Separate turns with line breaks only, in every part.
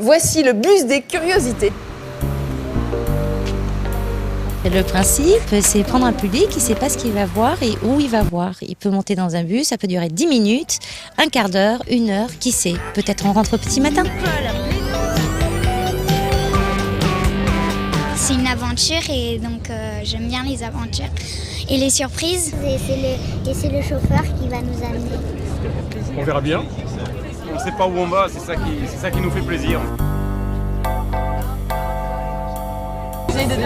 Voici le bus des curiosités.
Le principe, c'est prendre un public qui ne sait pas ce qu'il va voir et où il va voir. Il peut monter dans un bus, ça peut durer 10 minutes, un quart d'heure, une heure, qui sait. Peut-être on rentre petit matin.
C'est une aventure et donc j'aime bien les aventures et les surprises.
Et c'est le chauffeur qui va nous amener.
On verra bien. On ne sait pas où on va, c'est ça qui nous fait plaisir.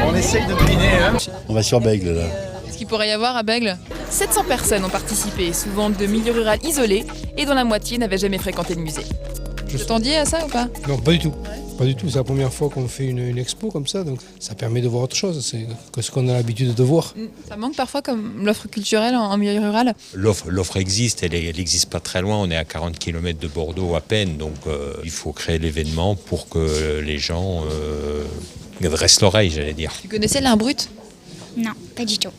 On essaye de deviner. Hein.
On va sur Bègle là.
Ce qu'il pourrait y avoir à Bègle.
700 personnes ont participé, souvent de milieux ruraux isolés, et dont la moitié n'avait jamais fréquenté le musée.
Vous attendiez à ça ou pas?
Non, pas du tout. Pas du tout. C'est la première fois qu'on fait une expo comme ça, donc ça permet de voir autre chose que ce qu'on a l'habitude de voir.
Ça manque parfois comme l'offre culturelle en milieu rural.
L'offre existe, elle n'existe pas très loin, on est à 40 km de Bordeaux à peine, donc il faut créer l'événement pour que les gens dressent l'oreille, j'allais dire.
Tu connaissais l'art brut?
Non, pas du tout.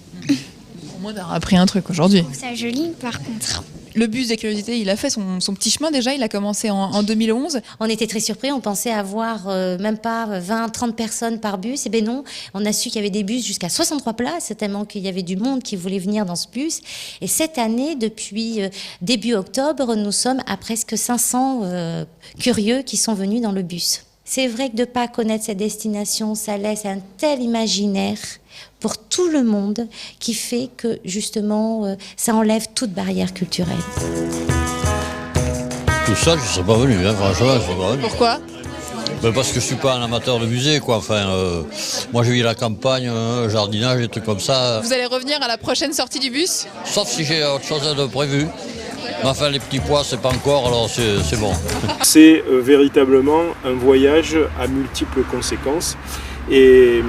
Au moins d'avoir appris un truc aujourd'hui.
Je trouve ça joli par contre.
Le bus des curiosités, il a fait son petit chemin déjà, il a commencé en 2011.
On était très surpris, on pensait avoir même pas 20-30 personnes par bus. Et bien non, on a su qu'il y avait des bus jusqu'à 63 places, tellement qu'il y avait du monde qui voulait venir dans ce bus. Et cette année, depuis début octobre, nous sommes à presque 500 curieux qui sont venus dans le bus. C'est vrai que de ne pas connaître cette destination, ça laisse un tel imaginaire pour tout le monde qui fait que justement ça enlève toute barrière culturelle.
Tout ça, je ne serais pas venu, hein, franchement, je serais pas venu.
Pourquoi?
Parce que je suis pas un amateur de musée, quoi. Enfin, moi, je vis la campagne, jardinage, des trucs comme ça.
Vous allez revenir à la prochaine sortie du bus?
Sauf si j'ai autre chose de prévu. Mais enfin, les petits pois, c'est pas encore, alors c'est bon.
C'est véritablement un voyage à multiples conséquences. Et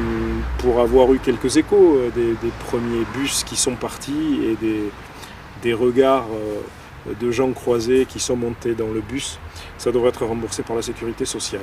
pour avoir eu quelques échos des premiers bus qui sont partis et des regards de gens croisés qui sont montés dans le bus, ça devrait être remboursé par la sécurité sociale.